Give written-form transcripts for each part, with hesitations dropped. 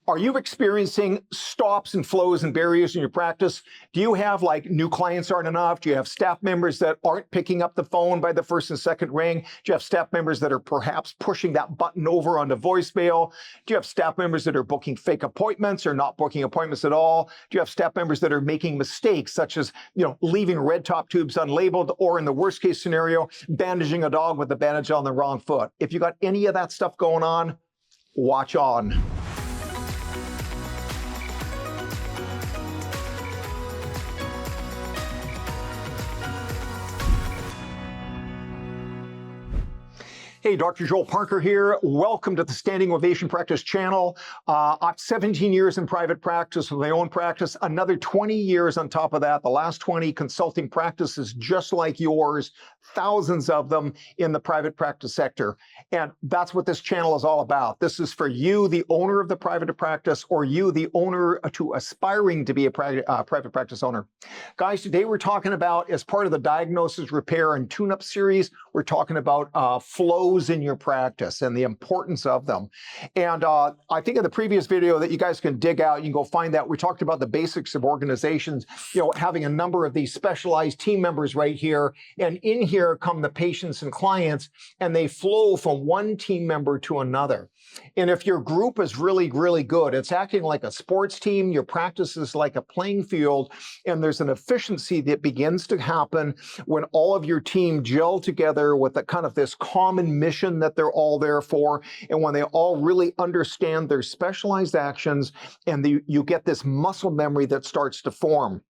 Are you experiencing stops and flows and barriers in your practice? Do you have like new clients aren't enough? Do you have staff members that aren't picking up the phone by the first and second ring? Do you have staff members that are perhaps pushing that button over onto voicemail? Do you have staff members that are booking fake appointments or not booking appointments at all? Do you have staff members that are making mistakes, such as, leaving red top tubes unlabeled, or in the worst case scenario, bandaging a dog with a bandage on the wrong foot? If you got any of that stuff going on, watch on. Hey, Dr. Joel Parker here. Welcome to the Standing Ovation Practice channel. I've 17 years in private practice with my own practice, another 20 years on top of that, the last 20 consulting practices just like yours, thousands of them in the private practice sector. And that's what this channel is all about. This is for you, the owner of the private practice, or you, the owner to aspiring to be a private practice owner. Guys, today we're talking about, as part of the Diagnosis, Repair, and Tune-Up series, we're talking about flows in your practice and the importance of them. And I think in the previous video that you guys can dig out, you can go find that, we talked about the basics of organizations, having a number of these specialized team members right here. And in here come the patients and clients, and they flow from one team member to another. And if your group is really, really good, it's acting like a sports team, your practice is like a playing field, and there's an efficiency that begins to happen when all of your team gel together with a kind of this common mission that they're all there for, and when they all really understand their specialized actions, and you get this muscle memory that starts to form.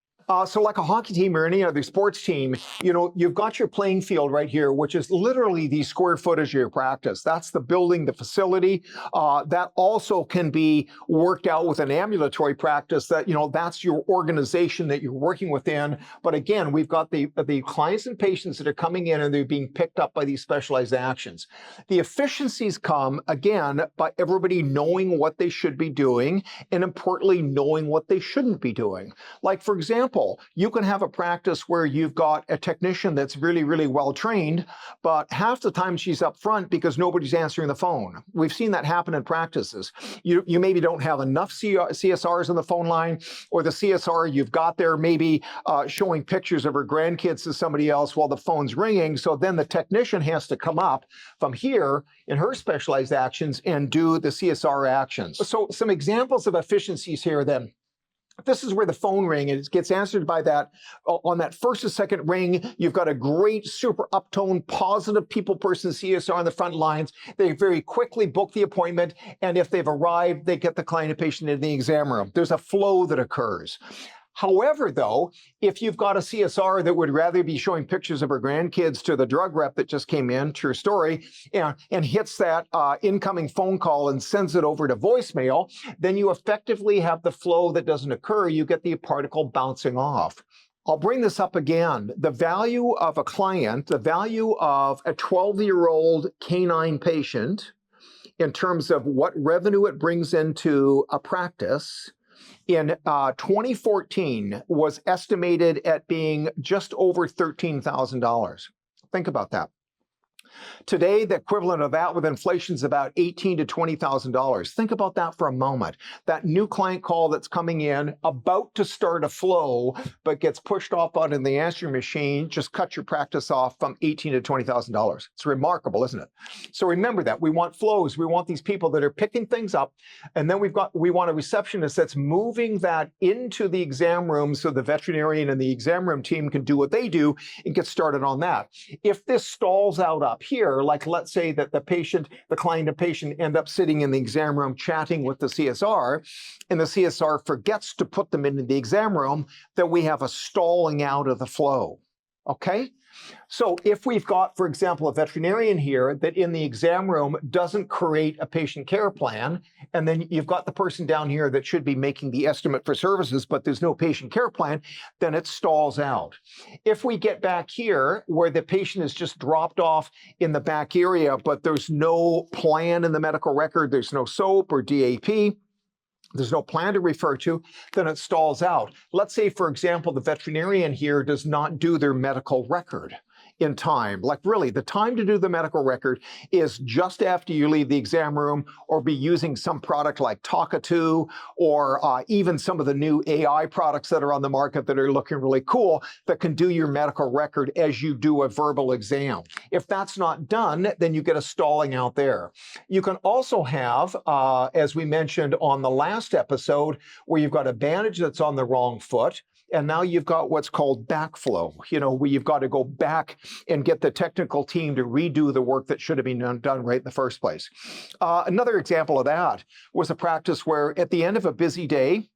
So like a hockey team or any other sports team, you've got your playing field right here, which is literally the square footage of your practice. That's the building, the facility. That also can be worked out with an ambulatory practice that, that's your organization that you're working within. But again, we've got the clients and patients that are coming in and they're being picked up by these specialized actions. The efficiencies come, again, by everybody knowing what they should be doing, and importantly, knowing what they shouldn't be doing. Like, for example, you can have a practice where you've got a technician that's really, really well trained, but half the time she's up front because nobody's answering the phone. We've seen that happen in practices. You maybe don't have enough CSRs on the phone line, or the CSR you've got there maybe showing pictures of her grandkids to somebody else while the phone's ringing. So then the technician has to come up from here in her specialized actions and do the CSR actions. So some examples of efficiencies here then. This is where the phone ring, and it gets answered by that. On that first or second ring, you've got a great, super uptone, positive people person CSR on the front lines. They very quickly book the appointment, and if they've arrived, they get the client and patient in the exam room. There's a flow that occurs. However, though, if you've got a CSR that would rather be showing pictures of her grandkids to the drug rep that just came in, true story, and hits that incoming phone call and sends it over to voicemail, then you effectively have the flow that doesn't occur. You get the particle bouncing off. I'll bring this up again. The value of a client, the value of a 12-year-old canine patient in terms of what revenue it brings into a practice, in 2014 was estimated at being just over $13,000. Think about that. Today, the equivalent of that with inflation is about $18,000 to $20,000. Think about that for a moment. That new client call that's coming in, about to start a flow, but gets pushed off out in the answering machine, just cut your practice off from $18,000 to $20,000. It's remarkable, isn't it? So remember that. We want flows. We want these people that are picking things up, and then we want a receptionist that's moving that into the exam room so the veterinarian and the exam room team can do what they do and get started on that. If this stalls out up here, like let's say that the client and patient end up sitting in the exam room chatting with the CSR, and the CSR forgets to put them into the exam room, then we have a stalling out of the flow. Okay? So if we've got, for example, a veterinarian here that in the exam room doesn't create a patient care plan, and then you've got the person down here that should be making the estimate for services, but there's no patient care plan, then it stalls out. If we get back here where the patient is just dropped off in the back area, but there's no plan in the medical record, there's no SOAP or DAP, there's no plan to refer to, then it stalls out. Let's say, for example, the veterinarian here does not do their medical record. in time. Like really, the time to do the medical record is just after you leave the exam room, or be using some product like Talkatoo, or even some of the new AI products that are on the market that are looking really cool that can do your medical record as you do a verbal exam. If that's not done, then you get a stalling out there. You can also have, as we mentioned on the last episode, where you've got a bandage that's on the wrong foot, and now you've got what's called backflow, where you've got to go back and get the technical team to redo the work that should have been done right in the first place. Another example of that was a practice where at the end of a busy day,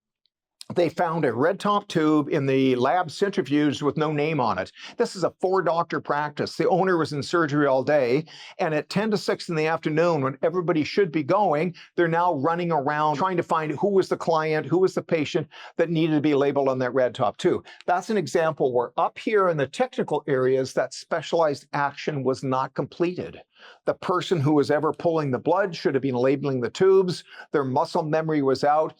they found a red top tube in the lab centrifuge with no name on it. This is a 4-doctor practice. The owner was in surgery all day, and at 10 to 6 in the afternoon, when everybody should be going, they're now running around trying to find who was the client, who was the patient that needed to be labeled on that red top tube. That's an example where up here in the technical areas, that specialized action was not completed. The person who was ever pulling the blood should have been labeling the tubes. Their muscle memory was out.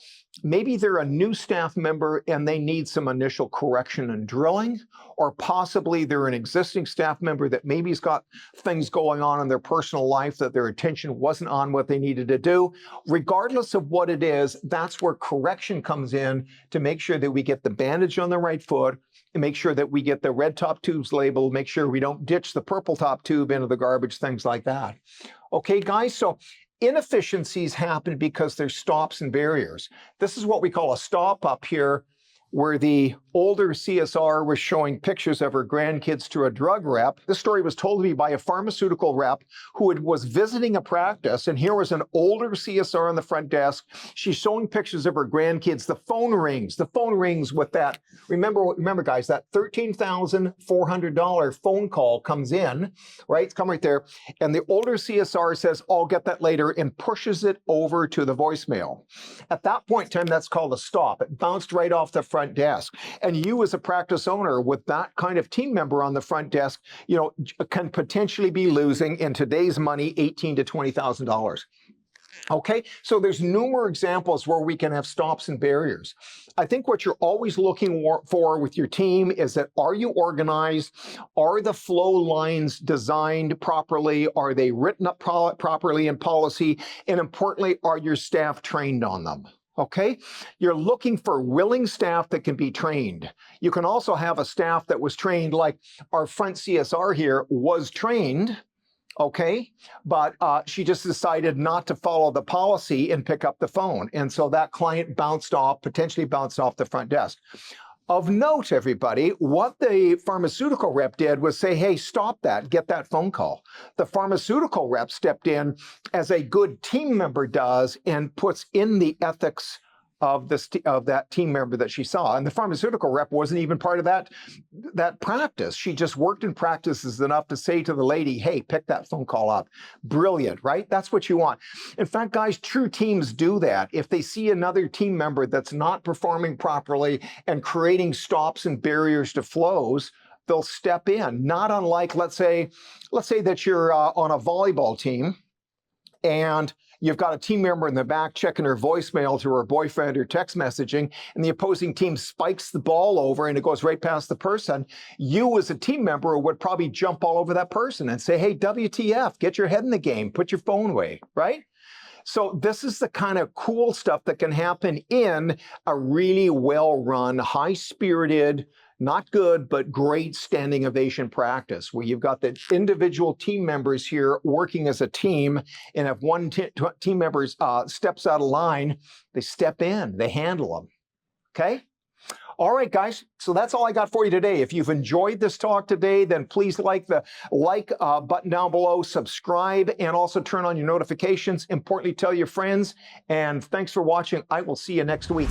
Maybe they're a new staff member and they need some initial correction and drilling, or possibly they're an existing staff member that maybe's got things going on in their personal life that their attention wasn't on what they needed to do. Regardless of what it is, that's where correction comes in to make sure that we get the bandage on the right foot, and make sure that we get the red top tubes labeled, make sure we don't ditch the purple top tube into the garbage, things like that. Okay, guys, so inefficiencies happen because there's stops and barriers. This is what we call a stop up here, where the older CSR was showing pictures of her grandkids to a drug rep. This story was told to me by a pharmaceutical rep who was visiting a practice, and here was an older CSR on the front desk. She's showing pictures of her grandkids. The phone rings. The phone rings with that. Remember, guys, that $13,400 phone call comes in, right? It's come right there. And the older CSR says, "I'll get that later," and pushes it over to the voicemail. At that point in time, that's called a stop. It bounced right off the front desk. And you as a practice owner with that kind of team member on the front desk, can potentially be losing in today's money $18,000 to $20,000. Okay, so there's numerous examples where we can have stops and barriers. I think what you're always looking for with your team is that, are you organized? Are the flow lines designed properly? Are they written up properly in policy? And importantly, are your staff trained on them? Okay, you're looking for willing staff that can be trained. You can also have a staff that was trained, like our front CSR here was trained, okay, but she just decided not to follow the policy and pick up the phone. And so that client potentially bounced off the front desk. Of note, everybody, what the pharmaceutical rep did was say, "Hey, stop that, get that phone call." The pharmaceutical rep stepped in, as a good team member does, and puts in the ethics of that team member that she saw. And the pharmaceutical rep wasn't even part of that practice. She just worked in practices enough to say to the lady, "Hey, pick that phone call up." Brilliant, right? That's what you want. In fact, guys, true teams do that. If they see another team member that's not performing properly and creating stops and barriers to flows, they'll step in. Not unlike, let's say that you're on a volleyball team, and you've got a team member in the back checking her voicemail to her boyfriend or text messaging, and the opposing team spikes the ball over and it goes right past the person. You as a team member would probably jump all over that person and say, "Hey, WTF, get your head in the game, put your phone away," right? So this is the kind of cool stuff that can happen in a really well-run, high-spirited, not good, but great standing ovation practice, where you've got the individual team members here working as a team, and if one team member steps out of line, they step in, they handle them, okay? All right, guys, so that's all I got for you today. If you've enjoyed this talk today, then please like the button down below, subscribe, and also turn on your notifications. Importantly, tell your friends, and thanks for watching. I will see you next week.